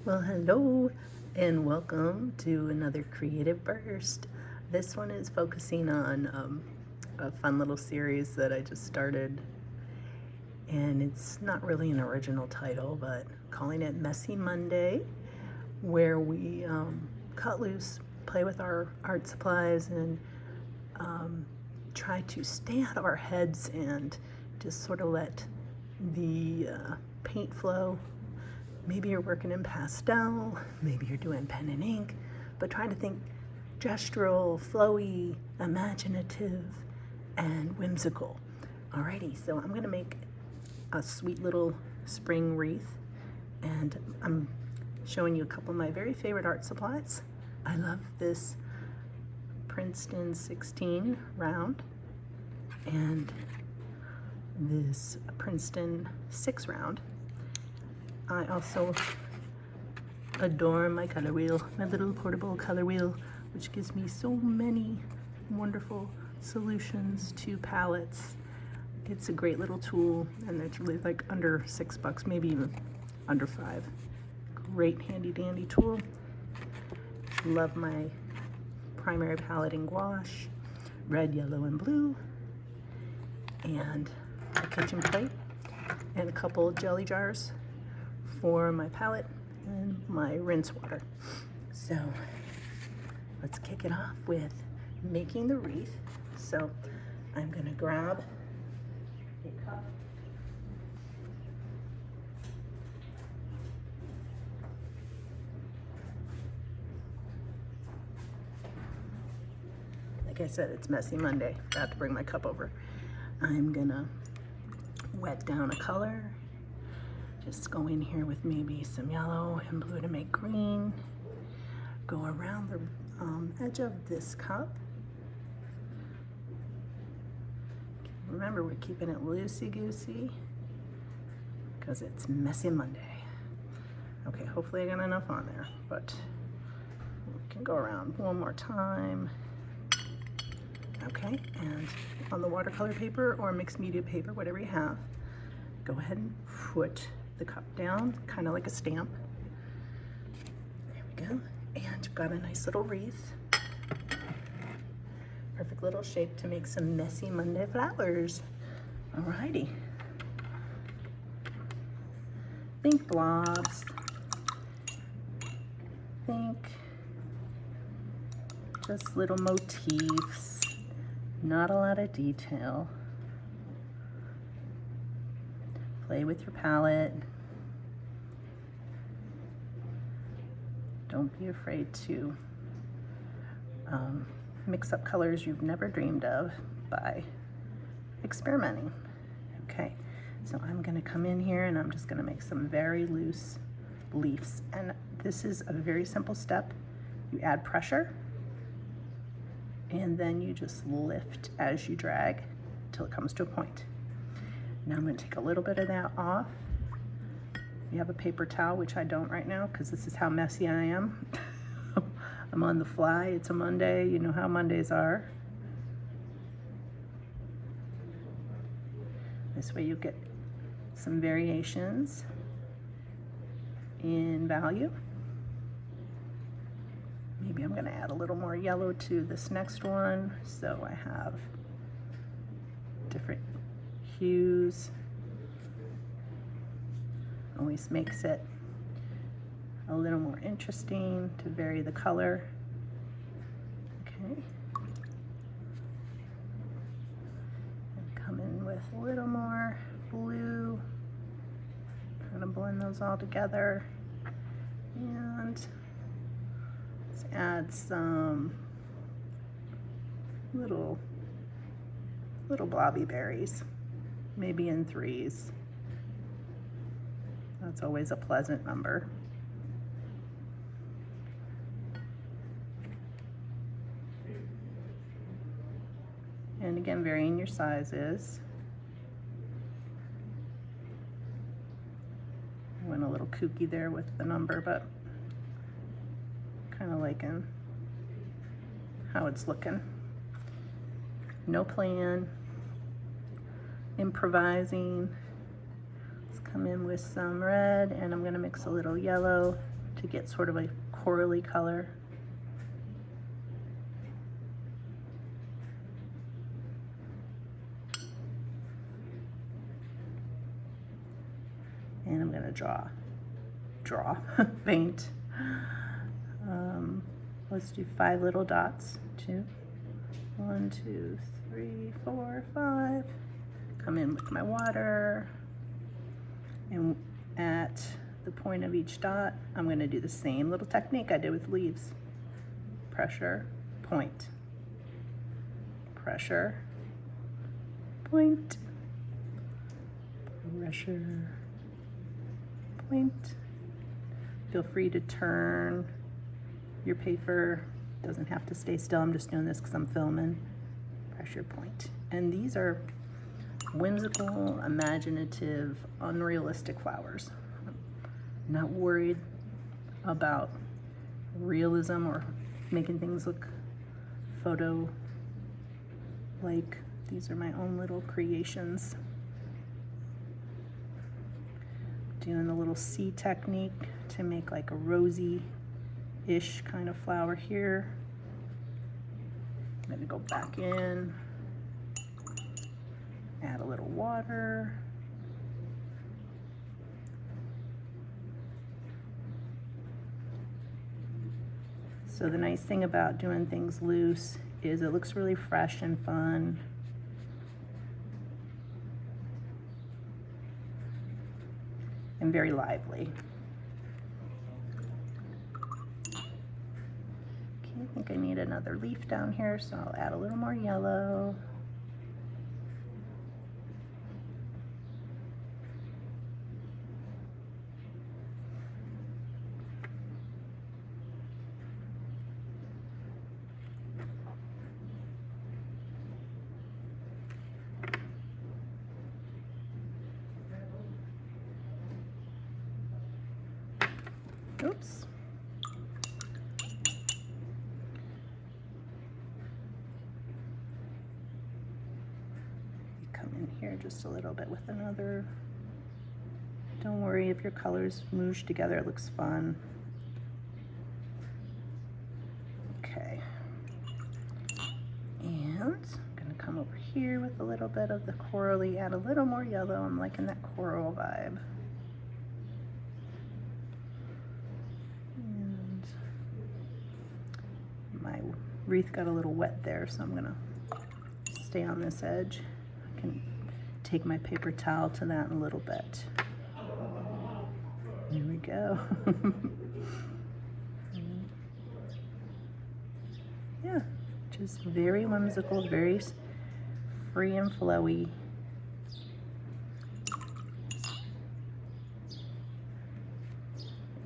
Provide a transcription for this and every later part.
Well, hello and welcome to another creative burst. This one is focusing on a fun little series that I just started, and it's not really an original title, but calling it Messy Monday, where we cut loose, play with our art supplies, and try to stay out of our heads and just sort of let the paint flow. Maybe you're working in pastel, maybe you're doing pen and ink, but trying to think gestural, flowy, imaginative, and whimsical. Alrighty, so I'm gonna make a sweet little spring wreath, and I'm showing you a couple of my very favorite art supplies. I love this Princeton 16 round and this Princeton 6 round. I also adore my color wheel, my little portable color wheel, which gives me so many wonderful solutions to palettes. It's a great little tool, and it's really like under $6, maybe even under $5. Great handy dandy tool. Love my primary palette in gouache, red, yellow, and blue, and a kitchen plate, and a couple jelly jars for my palette and my rinse water. So let's kick it off with making the wreath. So I'm gonna grab a cup. Like I said, it's Messy Monday. I have to bring my cup over. I'm gonna wet down a color. Just go in here with maybe some yellow and blue to make green. Go around the edge of this cup. Remember, we're keeping it loosey-goosey because it's Messy Monday. Okay, hopefully I got enough on there, but we can go around one more time. Okay, and on the watercolor paper or mixed media paper, whatever you have, go ahead and put the cup down, kind of like a stamp. There we go. And you've got a nice little wreath. Perfect little shape to make some Messy Monday flowers. Alrighty. Think blobs. Think just little motifs. Not a lot of detail. Play with your palette. Don't be afraid to mix up colors you've never dreamed of by experimenting. Okay, so I'm gonna come in here and I'm just gonna make some very loose leaves. And this is a very simple step. You add pressure and then you just lift as you drag till it comes to a point. Now I'm going to take a little bit of that off. You have a paper towel, which I don't right now because this is how messy I am. I'm on the fly. It's a Monday. You know how Mondays are. This way you get some variations in value. Maybe I'm going to add a little more yellow to this next one, so I have different hues. Always makes it a little more interesting to vary the color. Okay. And come in with a little more blue. Kind of blend those all together. And let's add some little blobby berries. Maybe in 3s. That's always a pleasant number. And again, varying your sizes. I went a little kooky there with the number, but kind of liking how it's looking. No plan. Improvising. Let's come in with some red, and I'm going to mix a little yellow to to get sort of a corally color. And I'm gonna paint. Let's do 5 little dots. 1, 2, 3, 4, 5. Come in with my water, and at the point of each dot, I'm gonna do the same little technique I did with leaves. Pressure, point. Pressure, point. Pressure, point. Feel free to turn your paper. Doesn't have to stay still. I'm just doing this because I'm filming. Pressure, point. And these are whimsical, imaginative, unrealistic flowers. I'm not worried about realism or making things look photo-like. These are my own little creations. Doing a little C technique to make like a rosy-ish kind of flower here. I'm gonna go back in, add a little water. So the nice thing about doing things loose is it looks really fresh and fun. And very lively. Okay, I think I need another leaf down here, so I'll add a little more yellow. Oops. Come in here just a little bit with another. Don't worry if your colors smoosh together, it looks fun. Okay. And I'm gonna come over here with a little bit of the corally, add a little more yellow. I'm liking that coral vibe. My wreath got a little wet there, so I'm gonna stay on this edge. I can take my paper towel to that in a little bit. Here we go. Yeah, just very whimsical, very free and flowy.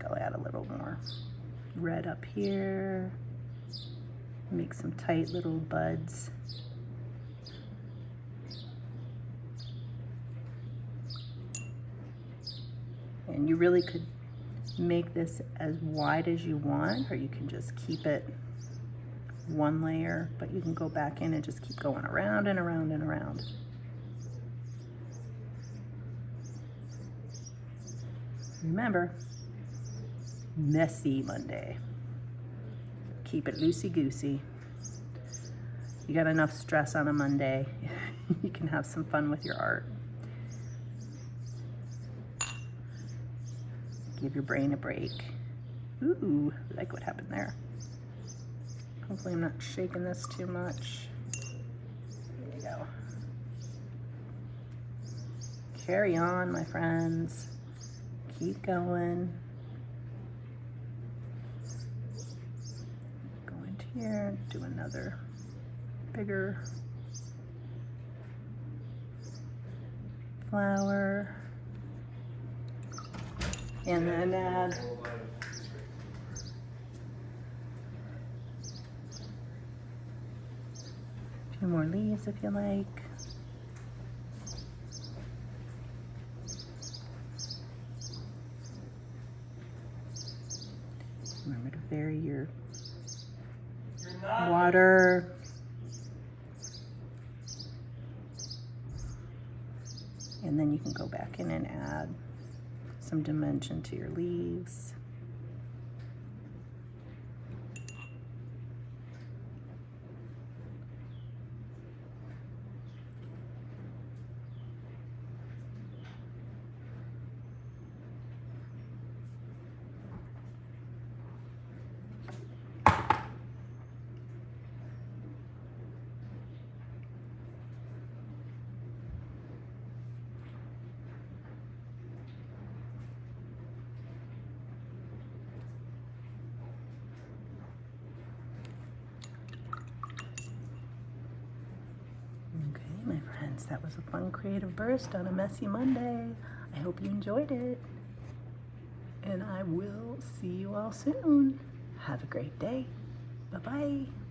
I'll add a little more red up here. Make some tight little buds. And you really could make this as wide as you want, or you can just keep it one layer, but you can go back in and just keep going around and around and around. Remember, messy Monday. Keep it loosey-goosey. You got enough stress on a Monday. You can have some fun with your art. Give your brain a break. Ooh, I like what happened there. Hopefully I'm not shaking this too much. There you go. Carry on, my friends. Keep going. Here, do another bigger flower, and then add a few more leaves if you like. Remember to vary your water. And then you can go back in and add some dimension to your leaves. friends. That was a fun creative burst on a messy Monday. I hope you enjoyed it. And I will see you all soon. Have a great day. Bye-bye.